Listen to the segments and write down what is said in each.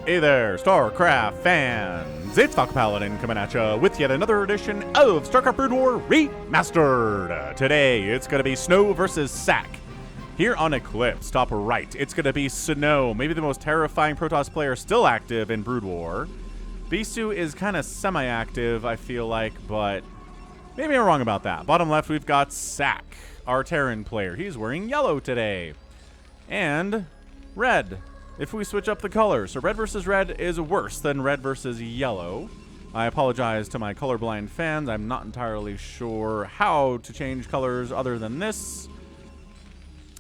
Hey there, StarCraft fans! It's Falcon Paladin coming at you with yet another edition of StarCraft Brood War Remastered. Today, it's going to be Snow versus sSak. Here on Eclipse, top right, it's going to be Snow, maybe the most terrifying Protoss player still active in Brood War. Bisu is kind of semi-active, I feel like, but maybe I'm wrong about that. Bottom left, we've got sSak, our Terran player. He's wearing yellow today. And red. If we switch up the colors, so red versus red is worse than red versus yellow. I apologize to my colorblind fans. I'm not entirely sure how to change colors other than this.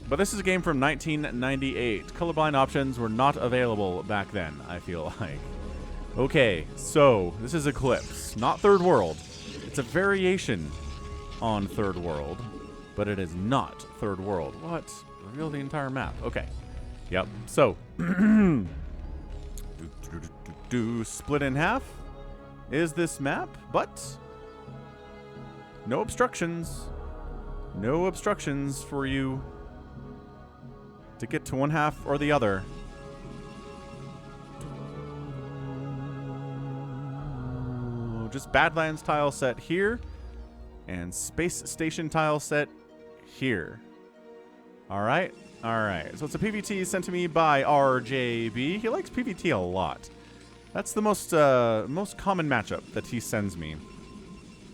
But this is a game from 1998. Colorblind options were not available back then, I feel like. Okay, so this is Eclipse, not Third World. It's a variation on Third World, but it is not Third World. What? Reveal the entire map. Okay. Yep. So, split in half is this map, but no obstructions. No obstructions for you to get to one half or the other. Just Badlands tile set here and Space Station tile set here. All right. All right, so it's a PVT sent to me by RJB. He likes PVT a lot. That's the most common matchup that he sends me.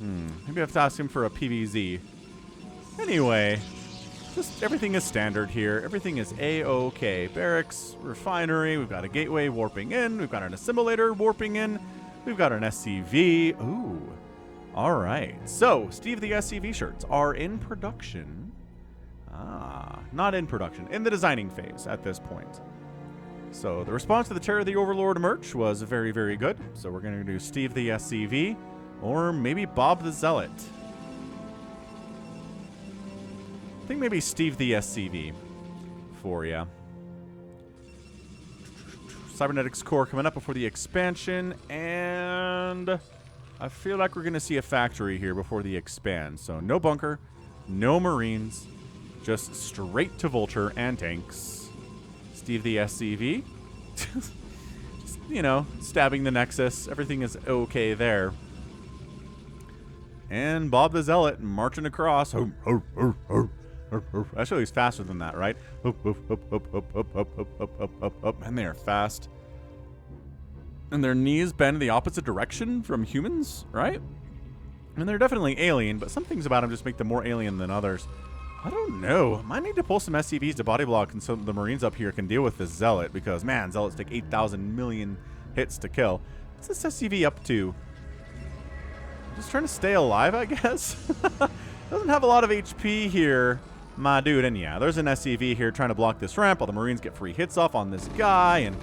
Maybe I have to ask him for a PVZ. Anyway, just everything is standard here. Everything is A-OK. Barracks, refinery, we've got a gateway warping in. We've got an assimilator warping in. We've got an SCV. Ooh, all right. So, Steve the SCV shirts are in production. Not in production, in the designing phase at this point. So the response to the Terror of the Overlord merch was very, very good. So we're going to do Steve the SCV or maybe Bob the Zealot. I think maybe Steve the SCV for you. Cybernetics Core coming up before the expansion, and I feel like we're going to see a factory here before the expand. So no bunker, no Marines. Just straight to Vulture and tanks. Steve the SCV. Just, you know, stabbing the Nexus. Everything is okay there. And Bob the Zealot marching across. Actually, he's faster than that, right? And they are fast. And their knees bend the opposite direction from humans, right? And they're definitely alien, but some things about them just make them more alien than others. I don't know. Might need to pull some SCVs to body block and so the Marines up here can deal with this Zealot because, man, Zealots take 8,000 million hits to kill. What's this SCV up to? Just trying to stay alive, I guess? Doesn't have a lot of HP here, my dude. And yeah, there's an SCV here trying to block this ramp while the Marines get free hits off on this guy. And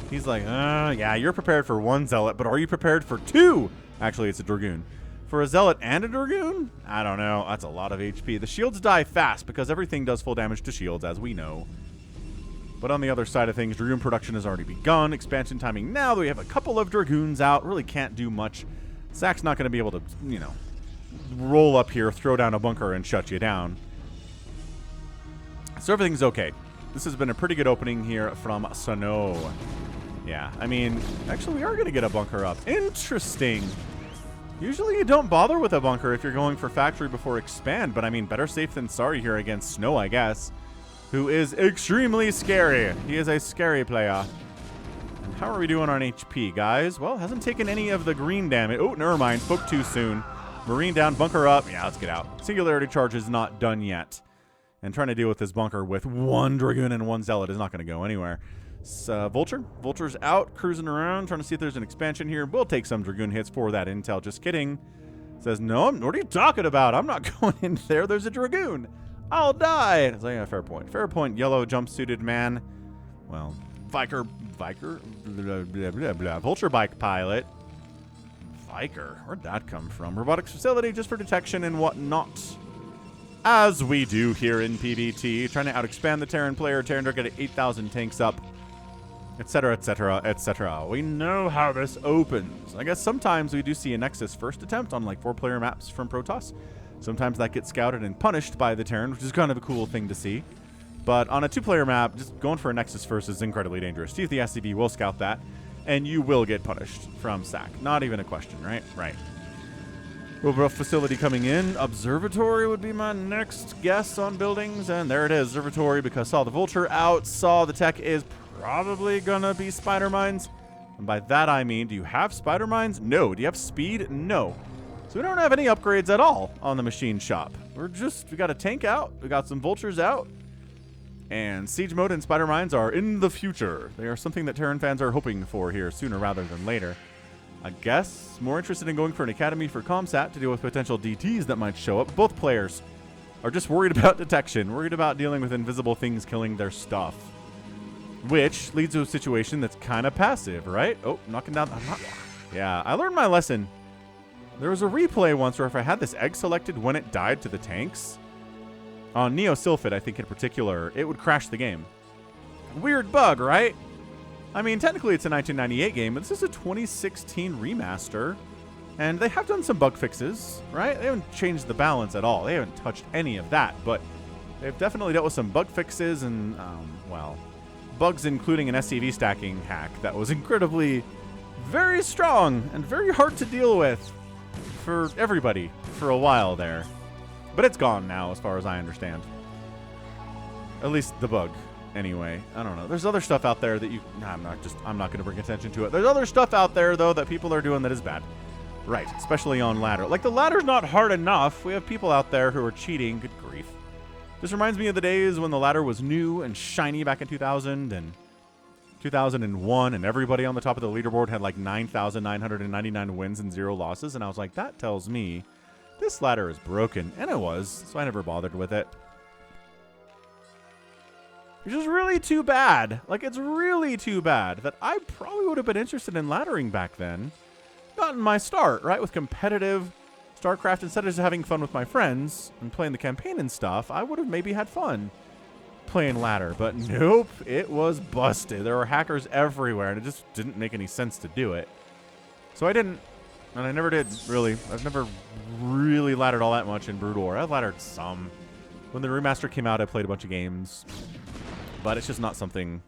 he's like, yeah, you're prepared for one Zealot, but are you prepared for two? Actually, it's a Dragoon. For a Zealot and a Dragoon? I don't know. That's a lot of HP. The shields die fast because everything does full damage to shields, as we know. But on the other side of things, Dragoon production has already begun. Expansion timing now that we have a couple of Dragoons out. Really can't do much. sSak's not going to be able to, you know, roll up here, throw down a bunker, and shut you down. So everything's okay. This has been a pretty good opening here from Snow. Yeah, I mean, actually, we are going to get a bunker up. Interesting. Usually you don't bother with a bunker if you're going for factory before expand, but I mean, better safe than sorry here against Snow, I guess, who is extremely scary. He is a scary player. And how are we doing on HP, guys? Well, hasn't taken any of the green damage. Oh, never mind. Spoke too soon. Marine down, bunker up. Yeah, let's get out. Singularity charge is not done yet. And trying to deal with this bunker with one Dragoon and one Zealot is not going to go anywhere. Vulture. Vulture's out, cruising around, trying to see if there's an expansion here. We'll take some Dragoon hits for that intel. Just kidding. Says, no, what are you talking about? I'm not going in there. There's a Dragoon. I'll die. It's like, yeah, fair point. Fair point, yellow jumpsuited man. Well, Viker, blah, blah, blah. Vulture bike pilot. Viker, where'd that come from? Robotics facility just for detection and whatnot. As we do here in PvT. Trying to out-expand the Terran player. Terran are getting 8,000 tanks up. Etc., etc., etc. We know how this opens. I guess sometimes we do see a Nexus first attempt on like 4-player maps from Protoss. Sometimes that gets scouted and punished by the Terran, which is kind of a cool thing to see. But on a 2-player map, just going for a Nexus first is incredibly dangerous. Steve the SCV will scout that. and you will get punished from sSak. Not even a question, right? Right. Overall facility coming in. Observatory would be my next guess on buildings. And there it is, observatory, because saw the vulture out, saw the tech is probably gonna be spider mines. And by that I mean, do you have spider mines? No. Do you have speed? No. So we don't have any upgrades at all on the machine shop. We got a tank out, we got some vultures out, and siege mode and spider mines are in the future. They are something that Terran fans are hoping for here sooner rather than later. I guess more interested in going for an academy for ComSat to deal with potential DTs that might show up. Both players are just worried about detection, worried about dealing with invisible things killing their stuff. Which leads to a situation that's kind of passive, right? Oh, knocking down. Yeah, I learned my lesson. There was a replay once where if I had this egg selected when it died to the tanks, on Neo Sylphid, I think in particular, it would crash the game. Weird bug, right? I mean, technically it's a 1998 game, but this is a 2016 remaster. And they have done some bug fixes, right? They haven't changed the balance at all. They haven't touched any of that, but they've definitely dealt with some bug fixes and, well, bugs including an SCV stacking hack that was incredibly very strong and very hard to deal with for everybody for a while there. But it's gone now as far as I understand. At least the bug. Anyway, I don't know. There's other stuff out there that you... I'm not going to bring attention to it. There's other stuff out there, though, that people are doing that is bad. Right, especially on ladder. Like, the ladder's not hard enough. We have people out there who are cheating. Good grief. This reminds me of the days when the ladder was new and shiny back in 2000 and 2001, and everybody on the top of the leaderboard had like 9,999 wins and 0 losses, and I was like, that tells me this ladder is broken. And it was, so I never bothered with it. Which is really too bad. Like, it's really too bad that I probably would have been interested in laddering back then. Not in my start, right? With competitive StarCraft, instead of just having fun with my friends and playing the campaign and stuff, I would have maybe had fun playing ladder. But nope, it was busted. There were hackers everywhere, and it just didn't make any sense to do it. So I didn't, and I never did, really. I've never really laddered all that much in Brood War. I've laddered some. When the remaster came out, I played a bunch of games. But it's just not something,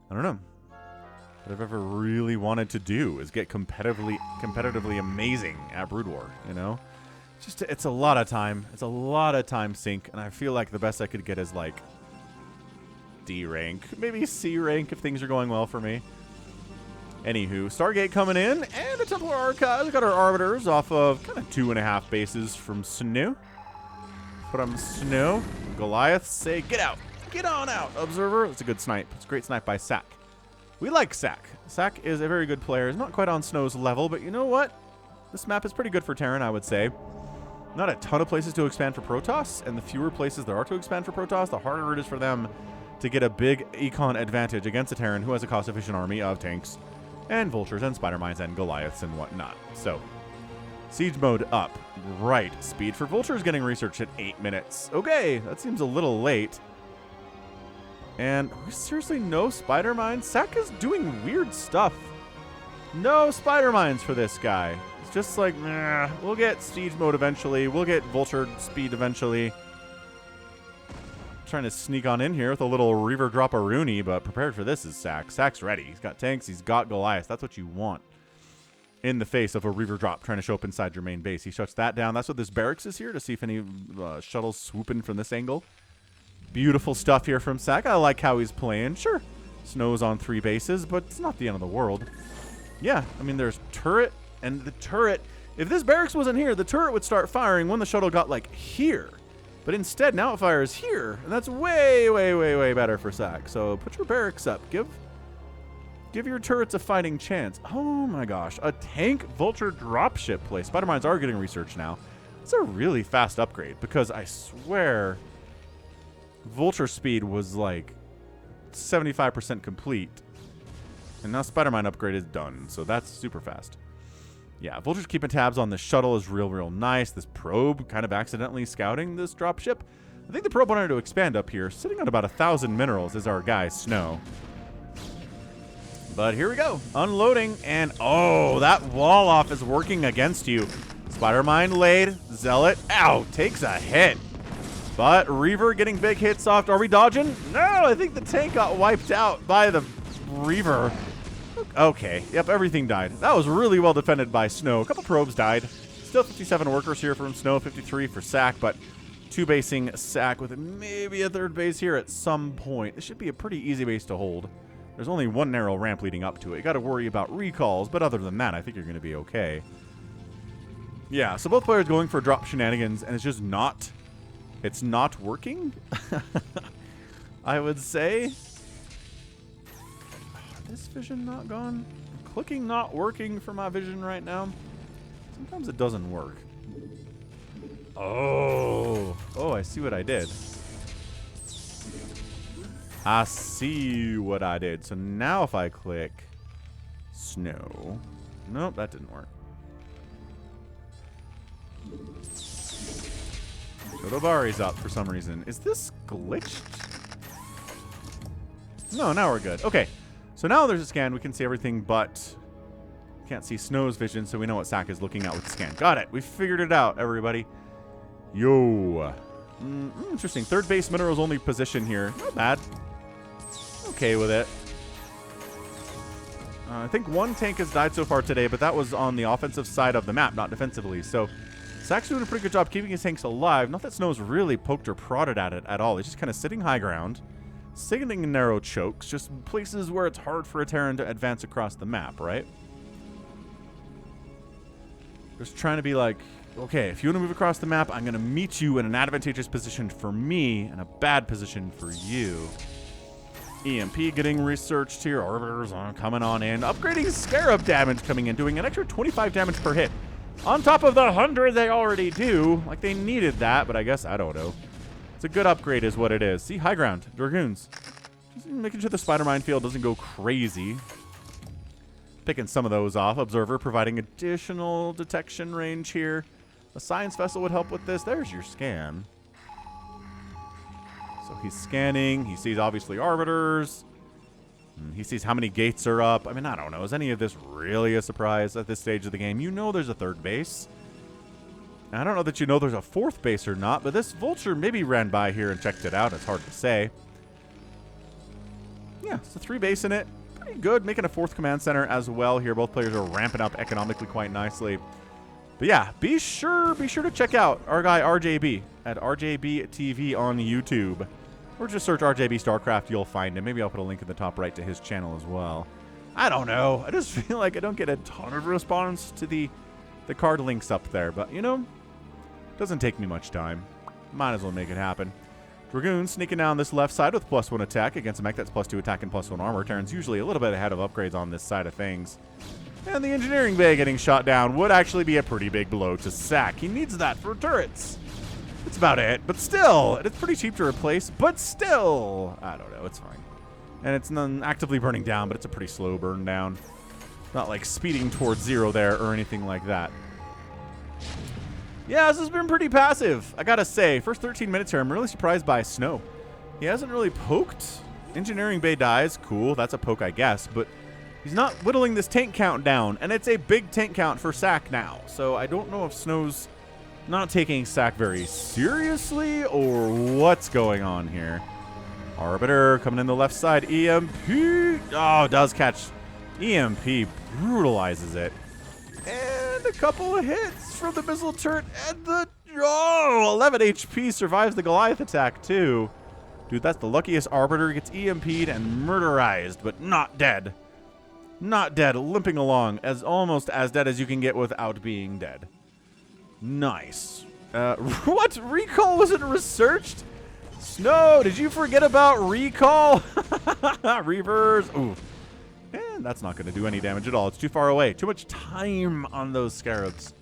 I don't know, that I've ever really wanted to do, is get competitively amazing at Brood War, you know? It's a lot of time. It's a lot of time sink, and I feel like the best I could get is like D rank, maybe C rank if things are going well for me. Anywho, Stargate coming in, and a Templar Archives. Got our Arbiters off of kind of 2.5 bases from Snow. From Snow. Goliath say, get out. Get on out, Observer. It's a good snipe. It's a great snipe by sSak. We like sSak. sSak is a very good player. He's not quite on Snow's level, but you know what? This map is pretty good for Terran, I would say. Not a ton of places to expand for Protoss, and the fewer places there are to expand for Protoss, the harder it is for them to get a big econ advantage against a Terran who has a cost-efficient army of tanks and vultures and spider mines and Goliaths and whatnot. So, siege mode up. Right. Speed for vultures getting researched at 8 minutes. Okay, that seems a little late. And seriously, no spider mines? sSak is doing weird stuff. No spider mines for this guy. It's just like, meh, we'll get siege mode eventually. We'll get vulture speed eventually. Trying to sneak on in here with a little Reaver drop a Rooney, but prepared for this is sSak. sSak's ready. He's got tanks. He's got Goliath. That's what you want in the face of a Reaver drop trying to show up inside your main base. He shuts that down. That's what this barracks is here, to see if any shuttles swoop in from this angle. Beautiful stuff here from sSak. I like how he's playing. Sure, Snow's on 3 bases, but it's not the end of the world. Yeah, I mean, there's turret, and the turret, if this barracks wasn't here, the turret would start firing when the shuttle got, like, here. But instead, now it fires here, and that's way, way, way, way better for sSak. So put your barracks up. Give your turrets a fighting chance. Oh, my gosh. A tank vulture dropship play. Spider mines are getting researched now. It's a really fast upgrade, because I swear vulture speed was like 75% complete, and now spider mine upgrade is done, so that's super fast. Yeah, vultures keeping tabs on the shuttle is real nice. This probe kind of accidentally scouting this dropship. I think the probe wanted to expand up here. Sitting on about 1,000 minerals is our guy Snow. But here we go, unloading, and oh, that wall off is working against you. Spider mine laid, Zealot, ow, takes a hit. But Reaver getting big hits off. Are we dodging? No, I think the tank got wiped out by the Reaver. Okay, yep, everything died. That was really well defended by Snow. A couple probes died. Still 57 workers here from Snow, 53 for sSak, but 2 basing sSak with maybe a 3rd base here at some point. This should be a pretty easy base to hold. There's only one narrow ramp leading up to it. You got to worry about recalls, but other than that, I think you're going to be okay. Yeah, so both players going for drop shenanigans, and it's just not... It's not working, I would say. This vision not gone? Clicking not working for my vision right now. Sometimes it doesn't work. Oh, I see what I did. I see what I did. So now if I click Snow. Nope, that didn't work. Kodobari's up for some reason. Is this glitched? No, now we're good. Okay. So now there's a scan. We can see everything, but can't see Snow's vision, so we know what sSak is looking at with the scan. Got it. We figured it out, everybody. Yo. Interesting. 3rd base minerals only position here. Not bad. Okay with it. I think 1 tank has died so far today, but that was on the offensive side of the map, not defensively. So sSak's doing a pretty good job keeping his tanks alive. Not that Snow's really poked or prodded at it at all. He's just kind of sitting high ground, signaling narrow chokes, just places where it's hard for a Terran to advance across the map, right? Just trying to be like, okay, if you want to move across the map, I'm going to meet you in an advantageous position for me and a bad position for you. EMP getting researched here. Arbiters coming on in. Upgrading Scarab damage coming in, doing an extra 25 damage per hit. On top of the 100 they already do. Like, they needed that, but I guess, I don't know. It's a good upgrade is what it is. See, high ground. Dragoons. Just making sure the spider minefield doesn't go crazy. Picking some of those off. Observer providing additional detection range here. A science vessel would help with this. There's your scan. So he's scanning. He sees, obviously, arbiters. He sees how many gates are up. I mean, I don't know. Is any of this really a surprise at this stage of the game? You know there's a 3rd base. I don't know that you know there's a 4th base or not, but this vulture maybe ran by here and checked it out. It's hard to say. Yeah, it's a 3 base in it. Pretty good. Making a 4th command center as well here. Both players are ramping up economically quite nicely. But yeah, be sure to check out our guy RJB at RJB TV on YouTube. Or just search RJB StarCraft, you'll find him. Maybe I'll put a link in the top right to his channel as well. I don't know. I just feel like I don't get a ton of response to the card links up there. But, you know, doesn't take me much time. Might as well make it happen. Dragoon sneaking down this left side with +1 attack against a mech that's +2 attack and +1 armor. Terran's usually a little bit ahead of upgrades on this side of things. And the engineering bay getting shot down would actually be a pretty big blow to sSak. He needs that for turrets. That's about it. But still, it's pretty cheap to replace. But still, I don't know. It's fine. And it's not actively burning down, but it's a pretty slow burn down. Not like speeding towards 0 there or anything like that. Yeah, this has been pretty passive, I gotta say. First 13 minutes here, I'm really surprised by Snow. He hasn't really poked. Engineering bay dies. Cool, that's a poke, I guess. But he's not whittling this tank count down. And it's a big tank count for sSak now. So I don't know if Snow's not taking sSak very seriously or what's going on here. Arbiter coming in the left side. EMP. Oh, does catch. EMP brutalizes it. And a couple of hits from the missile turret. And the... Oh, 11 HP survives the Goliath attack, too. Dude, that's the luckiest Arbiter. Gets EMP'd and murderized, but not dead. Not dead. Limping along. Almost as dead as you can get without being dead. Nice. What? Recall wasn't researched? Snow, did you forget about recall? Reavers. Ooh. And that's not going to do any damage at all. It's too far away. Too much time on those scarabs.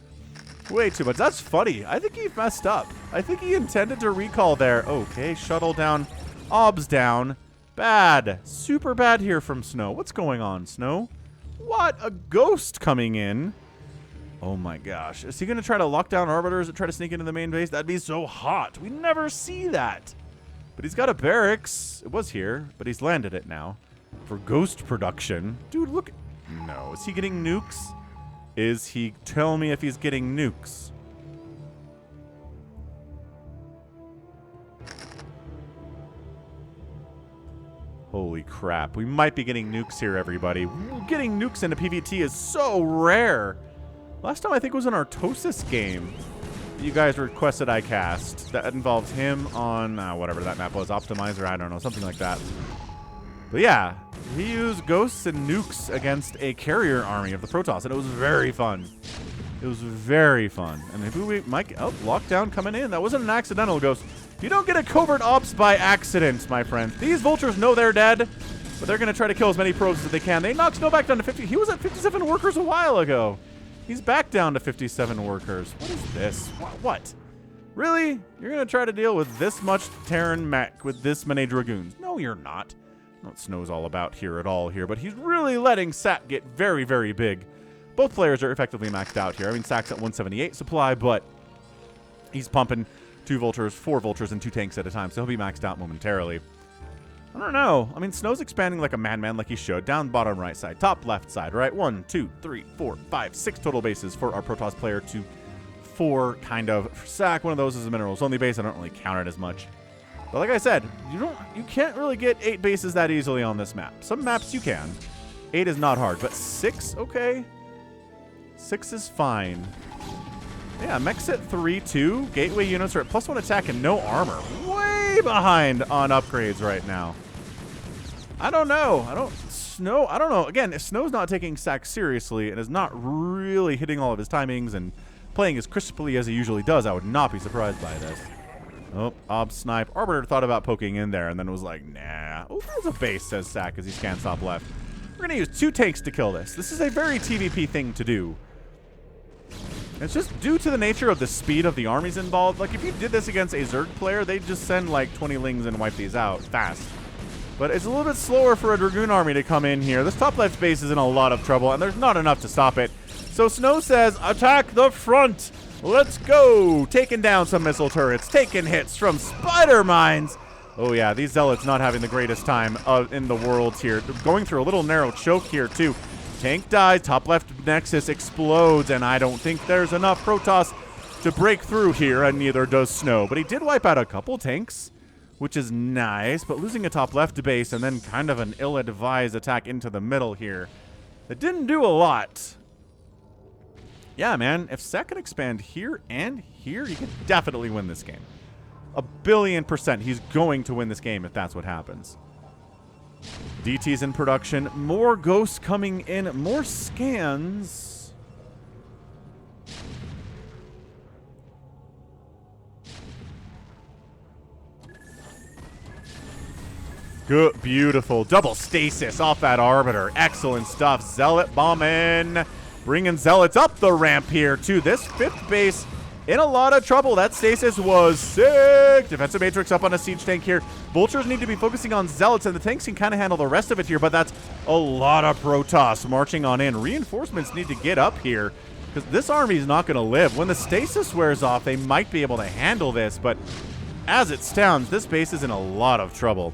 Way too much. That's funny. I think he messed up. I think he intended to recall there. Okay, shuttle down. Obs down. Bad. Super bad here from Snow. What's going on, Snow? What? A ghost coming in. Oh my gosh. Is he going to try to lock down arbiters and try to sneak into the main base? That'd be so hot. We never see that. But he's got a barracks. It was here, but he's landed it now. For ghost production. Dude, look. No. Is he getting nukes? Is he... Tell me if he's getting nukes. Holy crap. We might be getting nukes here, everybody. Getting nukes into PvT is so rare. Last time I think was in our Tosis game. You guys requested I cast. That involves him on whatever that map was. Optimizer, I don't know. Something like that. But yeah, he used ghosts and nukes against a carrier army of the Protoss. And it was very fun. It was very fun. And maybe we might... Oh, lockdown coming in. That wasn't an accidental ghost. You don't get a covert ops by accident, my friends. These vultures know they're dead, but they're going to try to kill as many pros as they can. They knocked Snow back down to 50. He was at 57 workers a while ago. He's back down to 57 workers. What is this? What? Really? You're going to try to deal with this much Terran mech with this many Dragoons? No, you're not. Not what Snow's all about here at all here, but he's really letting SAC get very, very big. Both players are effectively maxed out here. I mean, SAC's at 178 supply, but he's pumping 2 vultures, 4 vultures, and 2 tanks at a time, so he'll be maxed out momentarily. I don't know. I mean, Snow's expanding like a madman like he should. Down bottom right side, top left side, right? 1, 2, 3, 4, 5, 6 total bases for our Protoss player to 4, kind of. For SAC, one of those is a minerals only base. I don't really count it as much. But like I said, you can't really get 8 bases that easily on this map. Some maps you can. 8 is not hard, but 6, okay. 6 is fine. Yeah, mechs at 3-2. Gateway units are at +1 attack and no armor. Way behind on upgrades right now. I don't know. I don't know. Again, if Snow's not taking SAC seriously and is not really hitting all of his timings and playing as crisply as he usually does, I would not be surprised by this. Oh, Ob Snipe. Arbiter thought about poking in there and then was like, nah. Oh, there's a base, says SAC as he scans top left. We're going to use 2 tanks to kill this. This is a very TVP thing to do. It's just due to the nature of the speed of the armies involved. Like, if you did this against a Zerg player, they'd just send, like, 20 lings and wipe these out fast. But it's a little bit slower for a Dragoon army to come in here. This top left base is in a lot of trouble, and there's not enough to stop it. So Snow says, attack the front! Let's go! Taking down some missile turrets, taking hits from spider mines. Oh, yeah, these Zealots not having the greatest time in the world here. Going through a little narrow choke here, too. Tank dies, top left Nexus explodes, and I don't think there's enough Protoss to break through here, and neither does Snow. But he did wipe out a couple tanks, which is nice, but losing a top left base and then kind of an ill-advised attack into the middle here. It didn't do a lot. Yeah, man, if SEC can expand here and here, he could definitely win this game. 1,000,000,000% he's going to win this game if that's what happens. DT's in production. More ghosts coming in. More scans. Good. Beautiful. Double stasis off that Arbiter. Excellent stuff. Zealot bombing. Bringing Zealots up the ramp here to this 5th base. In a lot of trouble. That stasis was sick. Defensive Matrix up on a siege tank here. Vultures need to be focusing on Zealots, and the tanks can kind of handle the rest of it here, but that's a lot of Protoss marching on in. Reinforcements need to get up here, because this army is not going to live. When the stasis wears off, they might be able to handle this, but as it stands, this base is in a lot of trouble.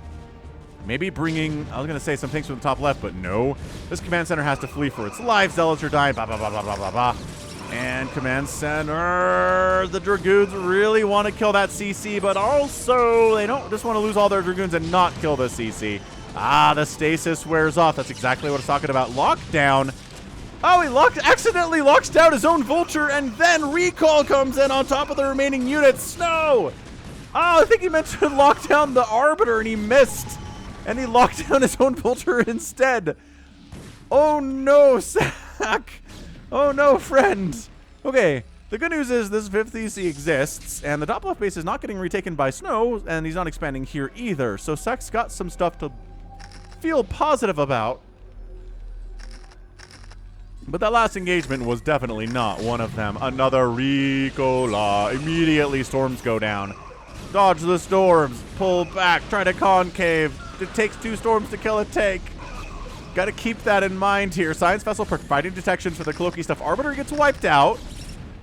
Maybe bringing, I was going to say some tanks from the top left, but no. This command center has to flee for its life. Zealots are dying, blah, blah, blah, blah, blah, blah, blah. And command center, the Dragoons really want to kill that CC, but also they don't just want to lose all their Dragoons and not kill the CC. Ah, the stasis wears off. That's exactly what I was talking about. Lockdown. Oh, he accidentally locks down his own Vulture, and then Recall comes in on top of the remaining units. Snow! Oh, I think he meant to lock down the Arbiter, and he missed. And he locked down his own Vulture instead. Oh, no, SAC. Oh no, friend! Okay, the good news is this 5th EC exists, and the top left base is not getting retaken by Snow, and he's not expanding here either. So SAC's got some stuff to feel positive about. But that last engagement was definitely not one of them. Another Ricola. Immediately storms go down. Dodge the storms. Pull back. Try to concave. It takes 2 storms to kill a tank. Got to keep that in mind here. Science Vessel providing detection for the Cloaky stuff. Arbiter gets wiped out.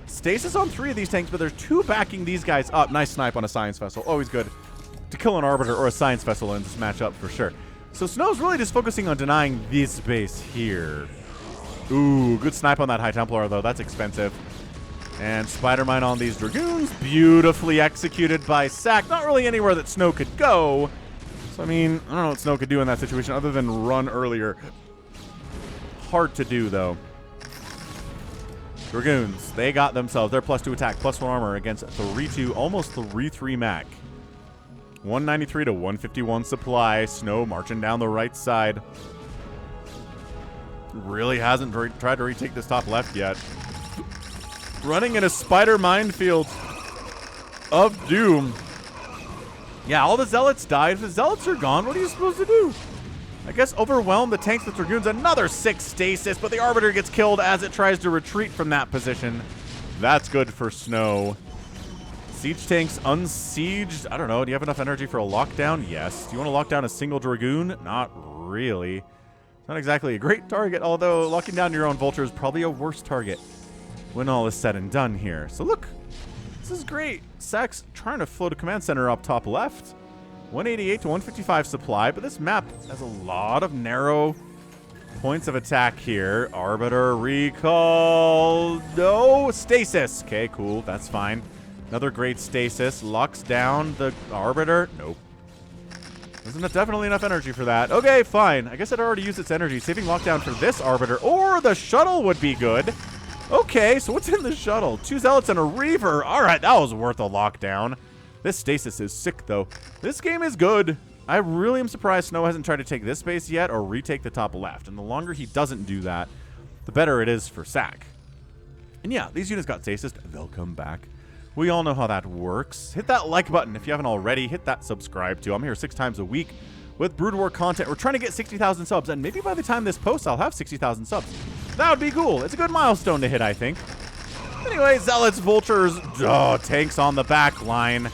Stasis on 3 of these tanks, but there's 2 backing these guys up. Nice snipe on a Science Vessel. Always good to kill an Arbiter or a Science Vessel in this matchup for sure. So Snow's really just focusing on denying this base here. Ooh, good snipe on that High Templar, though. That's expensive. And Spider Mine on these Dragoons. Beautifully executed by SAC. Not really anywhere that Snow could go. So, I mean, I don't know what Snow could do in that situation other than run earlier. Hard to do, though. Dragoons, they got themselves their +2 attack, +1 armor against 3-2, almost 3-3 Mac. 193 to 151 supply. Snow marching down the right side. Really hasn't tried to retake this top left yet. Running in a spider minefield of doom. Yeah, all the zealots died. If the zealots are gone, what are you supposed to do? I guess overwhelm the tanks with dragoons. Another 6 stasis, but the Arbiter gets killed as it tries to retreat from that position. That's good for Snow. Siege tanks unsieged. I don't know. Do you have enough energy for a lockdown? Yes. Do you want to lock down a single dragoon? Not really. It's not exactly a great target, although locking down your own vulture is probably a worse target when all is said and done here. So look, this is great. SSak's trying to float a command center up top left. 188 to 155 supply, but this map has a lot of narrow points of attack here. Arbiter recall. No, stasis. Okay, cool. That's fine. Another great stasis. Locks down the Arbiter. Nope. Isn't definitely enough energy for that. Okay, fine. I guess it already used its energy. Saving lockdown for this Arbiter. Or the shuttle would be good. Okay, so what's in the shuttle? 2 zealots and a reaver. All right, that was worth a lockdown. This stasis is sick, though. This game is good. I really am surprised Snow hasn't tried to take this base yet or retake the top left. And the longer he doesn't do that, the better it is for SSak. And yeah, these units got stasis. They'll come back. We all know how that works. Hit that like button if you haven't already. Hit that subscribe too. I'm here 6 times a week with Brood War content. We're trying to get 60,000 subs, and maybe by the time this posts, I'll have 60,000 subs. That would be cool. It's a good milestone to hit, I think. Anyway, Zealots, Vultures, tanks on the back line.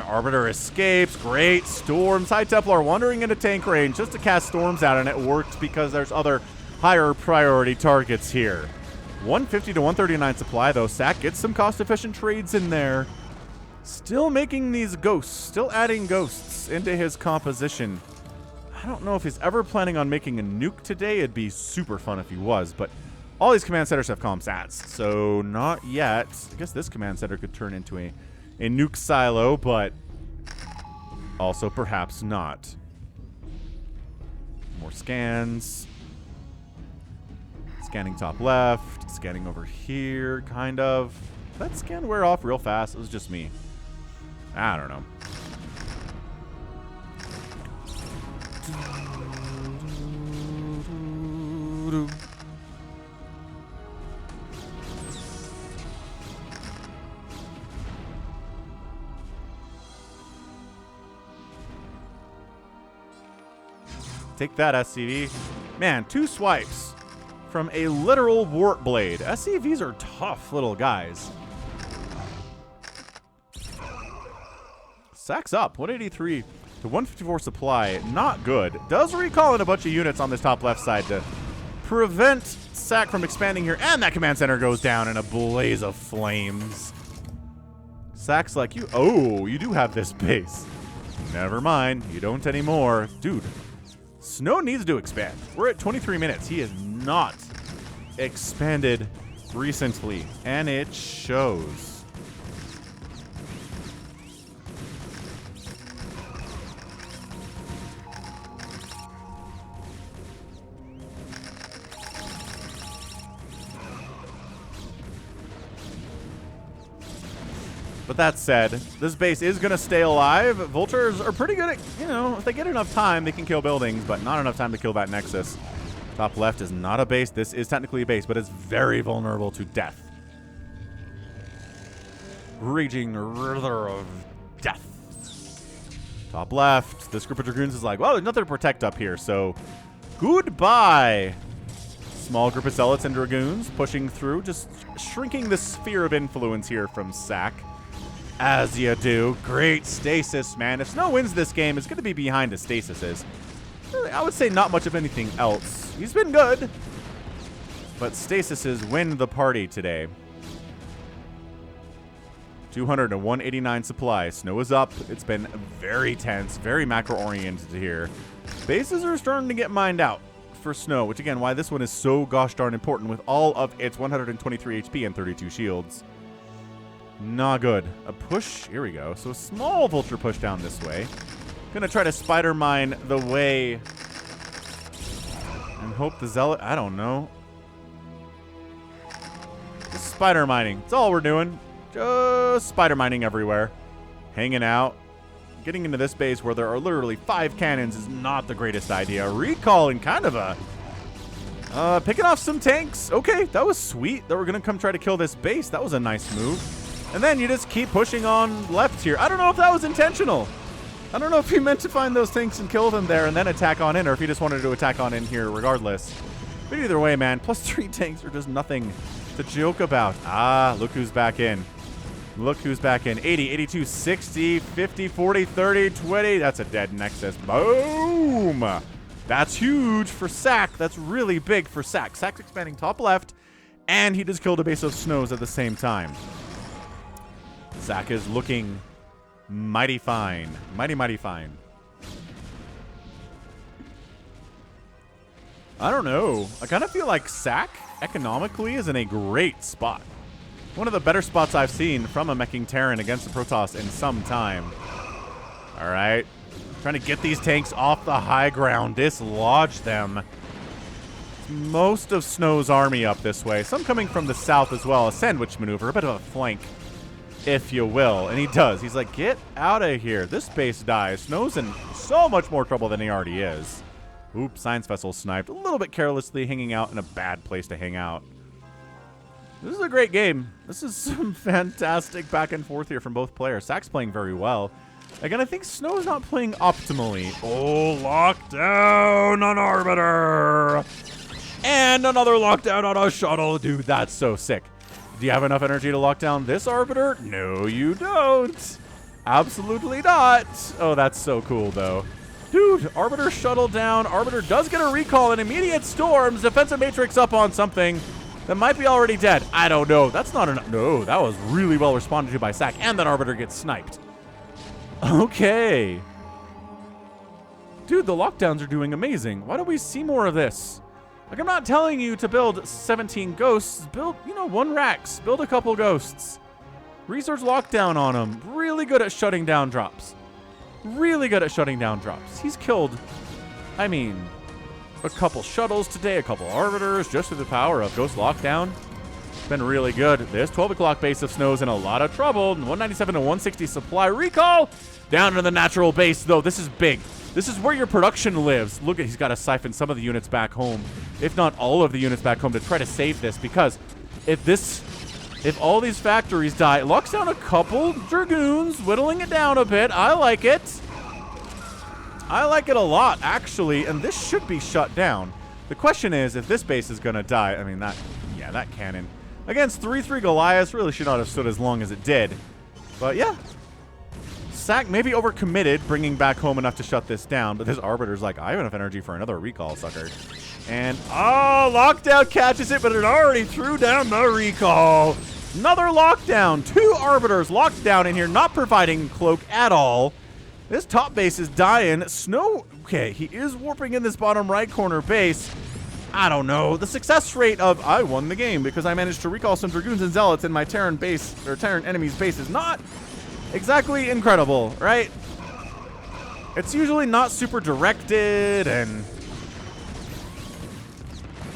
Arbiter escapes. Great. Storms. High Templar wandering into tank range just to cast storms out, and it worked because there's other higher priority targets here. 150 to 139 supply, though. SSak gets some cost-efficient trades in there. Still making these ghosts. Still adding ghosts into his composition. I don't know if he's ever planning on making a nuke today. It'd be super fun if he was, but all these command centers have comm sats, so not yet. I guess this command center could turn into a nuke silo, but also perhaps not. More scans. Scanning top left, scanning over here, kind of. Did that scan wear off real fast? It was just me. I don't know. Take that, SCV. Man, 2 swipes from a literal warp blade. SCVs are tough little guys. SSak's up. 183 to 154 supply. Not good. Does recall in a bunch of units on this top left side to prevent SSak from expanding here. And that command center goes down in a blaze of flames. SSak's like, you do have this base. Never mind. You don't anymore. Dude, Snow needs to expand. We're at 23 minutes. He is not expanded recently, and it shows. But that said, this base is going to stay alive. Vultures are pretty good at, if they get enough time, they can kill buildings, but not enough time to kill that Nexus. Top left is not a base. This is technically a base, but it's very vulnerable to death. Raging River of Death. Top left. This group of Dragoons is like, well, there's nothing to protect up here, so goodbye. Small group of Zealots and Dragoons pushing through, just shrinking the sphere of influence here from SSak. As you do. Great stasis, man. If Snow wins this game, it's going to be behind the stasises. I would say not much of anything else. He's been good, but stasises win the party today. 200 to 189 supply. Snow is up. It's been very tense, very macro-oriented here. Bases are starting to get mined out for Snow, which again, why this one is so gosh darn important with all of its 123 HP and 32 shields. Not good. A push. Here we go. So a small vulture push down this way. Gonna try to spider mine the way and hope the zealot, I don't know. Just spider mining. That's all we're doing. Just spider mining everywhere. Hanging out. Getting into this base where there are literally 5 cannons is not the greatest idea. Recalling kind of a... picking off some tanks. Okay, that was sweet. That we're going to come try to kill this base. That was a nice move. And then you just keep pushing on left here. I don't know if that was intentional. I don't know if he meant to find those tanks and kill them there and then attack on in, or if he just wanted to attack on in here regardless. But either way, man, +3 tanks are just nothing to joke about. Ah, look who's back in. Look who's back in. 80, 82, 60, 50, 40, 30, 20. That's a dead Nexus. Boom! That's huge for sSak. That's really big for sSak. sSak's expanding top left, and he just killed a base of snows at the same time. sSak is looking mighty fine. Mighty, mighty fine. I don't know. I kind of feel like sSak, economically, is in a great spot. One of the better spots I've seen from a meching Terran against the Protoss in some time. All right. Trying to get these tanks off the high ground, dislodge them. Most of Snow's army up this way. Some coming from the south as well. A sandwich maneuver, a bit of a flank, if you will. And he does. He's like, get out of here. This base dies. Snow's in so much more trouble than he already is. Oops, science vessel sniped. A little bit carelessly, hanging out in a bad place to hang out. This is a great game. This is some fantastic back and forth here from both players. sSak's playing very well. Again, I think Snow's not playing optimally. Oh, lockdown on Arbiter. And another lockdown on a shuttle. Dude, that's so sick. Do you have enough energy to lock down this Arbiter? No, you don't. Absolutely not. Oh, that's so cool, though. Dude, Arbiter shuttle down. Arbiter does get a recall in immediate storms. Defensive Matrix up on something that might be already dead. I don't know. That's not enough. No, that was really well responded to by sSak. And that Arbiter gets sniped. Okay. Dude, the lockdowns are doing amazing. Why don't we see more of this? Like, I'm not telling you to build 17 ghosts. Build, you know, 1 Rax. Build a couple ghosts. Research lockdown on him. Really good at shutting down drops. Really good at shutting down drops. He's killed, I mean, a couple shuttles today, a couple arbiters, just through the power of Ghost Lockdown. It's been really good. This 12 o'clock base of Snow's in a lot of trouble. 197 to 160 supply recall. Down to the natural base, though. This is big. This is where your production lives. Look at, he's got to siphon some of the units back home, if not all of the units back home, to try to save this, because if all these factories die, it locks down a couple Dragoons, whittling it down a bit. I like it. I like it a lot, actually, and this should be shut down. The question is, if this base is going to die, I mean, that cannon. Against 3-3 Goliath really should not have stood as long as it did. But yeah, sSak maybe overcommitted, bringing back home enough to shut this down, but this Arbiter's like, I have enough energy for another recall, sucker. And, oh, Lockdown catches it, but it already threw down the recall. Another lockdown. 2 Arbiters locked down in here, not providing cloak at all. This top base is dying. Snow, okay, he is warping in this bottom right corner base. I don't know. The success rate of, I won the game because I managed to recall some Dragoons and Zealots in my Terran base, or Terran enemy's base, is not exactly incredible, right? It's usually not super directed, and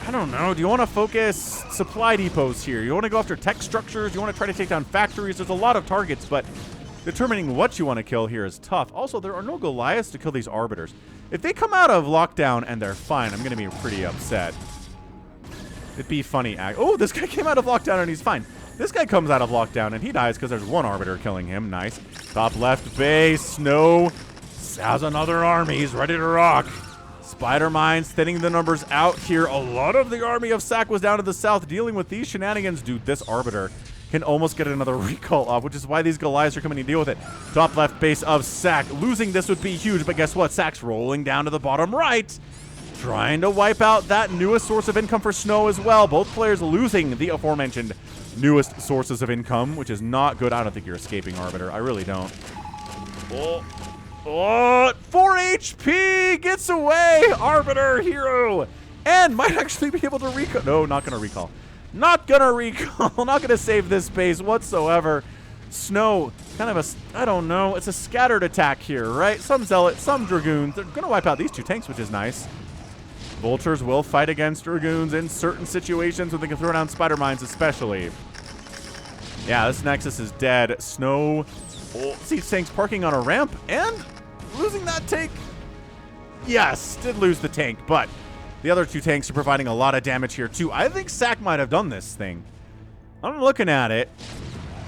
I don't know. Do you want to focus supply depots here? You want to go after tech structures? You want to try to take down factories? There's a lot of targets, but determining what you want to kill here is tough. Also, there are no Goliaths to kill these Arbiters. If they come out of lockdown and they're fine, I'm going to be pretty upset. It'd be funny. Oh, this guy came out of lockdown and he's fine. This guy comes out of lockdown and he dies because there's 1 Arbiter killing him. Nice. Top left base. Snow has another army. He's ready to rock. Spider Mines thinning the numbers out here. A lot of the army of sSak was down to the south dealing with these shenanigans. Dude, this Arbiter can almost get another recall off, which is why these Goliaths are coming to deal with it. Top left base of sSak. Losing this would be huge, but guess what? sSak's rolling down to the bottom right, trying to wipe out that newest source of income for Snow as well. Both players losing the aforementioned newest sources of income, which is not good. I don't think you're escaping, Arbiter. I really don't. Oh, 4 HP gets away. Arbiter, hero, and might actually be able to recall. No, not going to recall. Not going to recall. Not going to save this base whatsoever. Snow, kind of a, I don't know, it's a scattered attack here, right? Some Zealot, some Dragoons. They're going to wipe out these two tanks, which is nice. Vultures will fight against Dragoons in certain situations when they can throw down Spider Mines especially. Yeah, this Nexus is dead. Snow, Siege tanks parking on a ramp and losing that tank. Yes, did lose the tank, but the other two tanks are providing a lot of damage here too. I think sSak might have done this thing. I'm looking at it.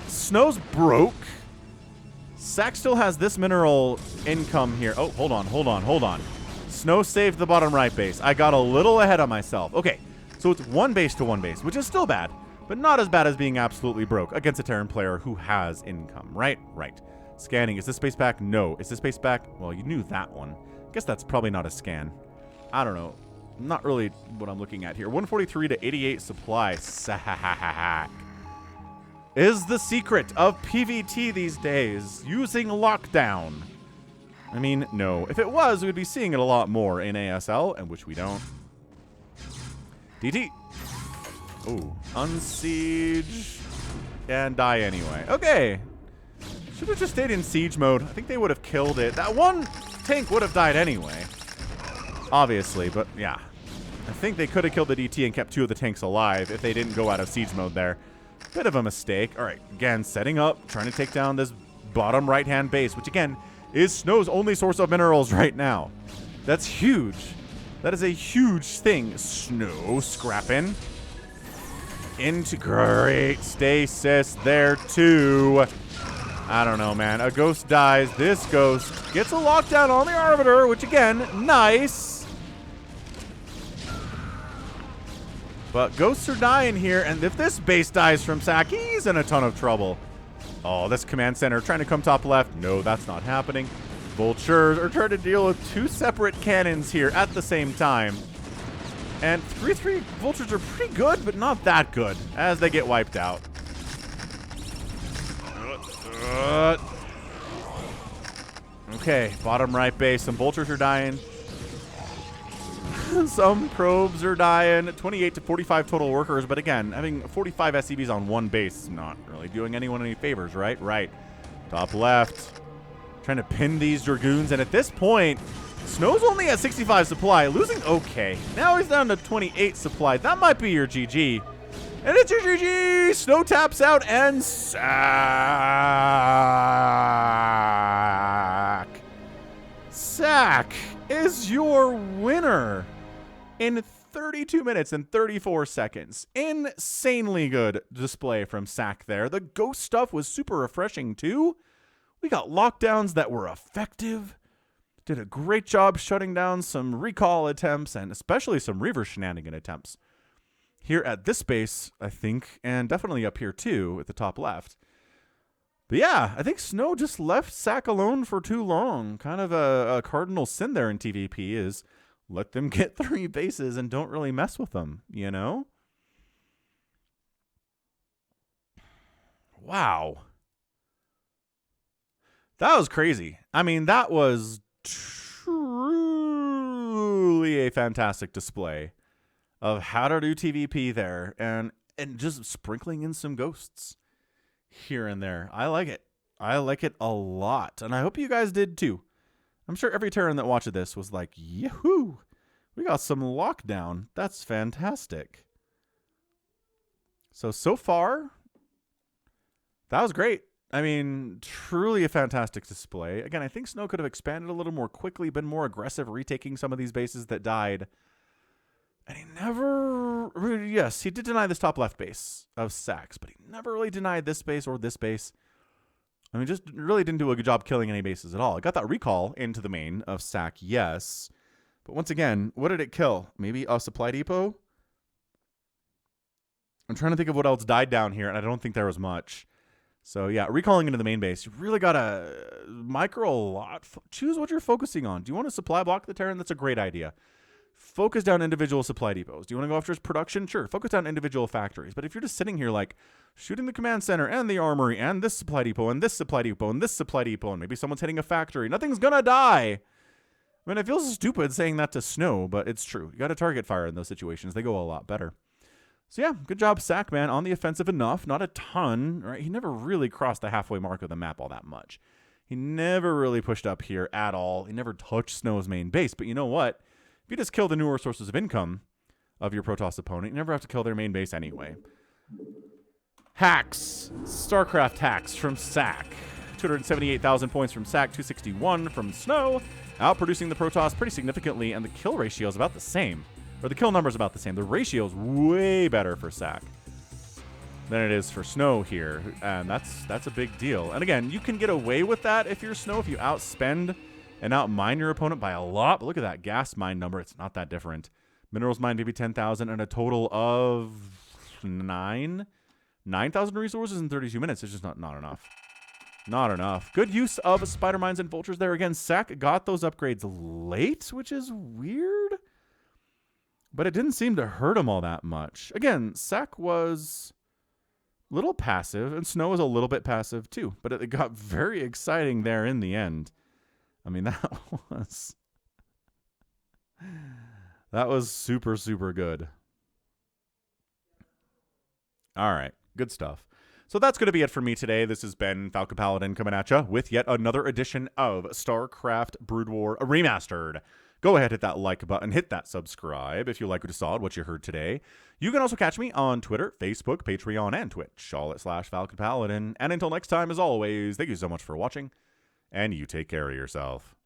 Snow's broke. sSak still has this mineral income here. Oh, hold on. Snow saved the bottom right base. I got a little ahead of myself. Okay, so it's one base to one base, which is still bad, but not as bad as being absolutely broke against a Terran player who has income, right? Right. Scanning. Is this base back? No. Is this base back? Well, you knew that one. I guess that's probably not a scan. I don't know. Not really what I'm looking at here. 143 to 88 supply. sSak is the secret of PvT these days, using lockdown. I mean, no. If it was, we'd be seeing it a lot more in ASL, and which we don't. DT. Oh, unsiege and die anyway. Okay. Should have just stayed in siege mode. I think they would have killed it. That one tank would have died anyway. Obviously, but yeah. I think they could have killed the DT and kept two of the tanks alive if they didn't go out of siege mode there. Bit of a mistake. All right, again, setting up, trying to take down this bottom right-hand base, which again is Snow's only source of minerals right now. That's huge. That is a huge thing. Snow scrapping into great stasis there too. I don't know, man. A ghost dies. This ghost gets a lockdown on the Arbiter, which again, nice. But ghosts are dying here, and if this base dies from sSak, he's in a ton of trouble. Oh, this command center trying to come top left. No, that's not happening. Vultures are trying to deal with two separate cannons here at the same time. And 3-3 Vultures are pretty good, but not that good as they get wiped out. Okay, bottom right base. Some Vultures are dying. Some probes are dying. 28 to 45 total workers, but again, having 45 SCVs on one base is not really doing anyone any favors, right? Right. Top left. Trying to pin these Dragoons, and at this point, Snow's only at 65 supply, losing okay. Now he's down to 28 supply. That might be your GG. And it's your GG! Snow taps out, and sSak is your winner in 32 minutes and 34 seconds. Insanely good display from sSak there. The ghost stuff was super refreshing too. We got lockdowns that were effective. Did a great job shutting down some recall attempts and especially some Reaver shenanigan attempts. Here at this base, I think, and definitely up here too at the top left. But yeah, I think Snow just left sSak alone for too long. Kind of a cardinal sin there in TVP is let them get 3 bases and don't really mess with them, you know? Wow. That was crazy. I mean, that was truly a fantastic display of how to do TVP there and just sprinkling in some ghosts here and there. I like it. I like it a lot. And I hope you guys did too. I'm sure every Terran that watched this was like, yahoo, we got some lockdown. That's fantastic. So far, that was great. I mean, truly a fantastic display. Again, I think Snow could have expanded a little more quickly, been more aggressive, retaking some of these bases that died. And he never, yes, he did deny this top left base of sSak's, but he never really denied this base or this base. I mean, just really didn't do a good job killing any bases at all. It got that recall into the main of sSak, yes. But once again, what did it kill? Maybe a supply depot? I'm trying to think of what else died down here, and I don't think there was much. So yeah, recalling into the main base, you really got to micro a lot. Choose what you're focusing on. Do you want to supply block the Terran? That's a great idea. Focus down individual supply depots. Do you want to go after his production? Sure. Focus down individual factories. But if you're just sitting here like shooting the command center and the armory and this supply depot and this supply depot and this supply depot and maybe someone's hitting a factory, nothing's going to die. I mean, it feels stupid saying that to Snow, but it's true. You got to target fire in those situations. They go a lot better. So yeah, good job, sSak, man. On the offensive enough, not a ton, right? He never really crossed the halfway mark of the map all that much. He never really pushed up here at all. He never touched Snow's main base. But you know what? If you just kill the newer sources of income of your Protoss opponent, you never have to kill their main base anyway. Hacks. StarCraft hacks from sSak. 278,000 points from sSak, 261 from Snow. Outproducing the Protoss pretty significantly, and the kill ratio is about the same. Or the kill number is about the same. The ratio is way better for sSak than it is for Snow here, and that's a big deal. And again, you can get away with that if you're Snow, if you outspend and outmine your opponent by a lot. But look at that gas mine number. It's not that different. Minerals mine maybe 10,000 and a total of 9,000 resources in 32 minutes. It's just not enough. Not enough. Good use of spider mines and vultures there. Again, sSak got those upgrades late, which is weird. But it didn't seem to hurt him all that much. Again, sSak was a little passive, and Snow was a little bit passive too. But it got very exciting there in the end. I mean, that was super, super good. All right, good stuff. So that's going to be it for me today. This has been Falcon Paladin coming at you with yet another edition of StarCraft Brood War Remastered. Go ahead, hit that like button, hit that subscribe if you like what you saw, what you heard today. You can also catch me on Twitter, Facebook, Patreon, and Twitch, all at /Falcon Paladin. And until next time, as always, thank you so much for watching, and you take care of yourself.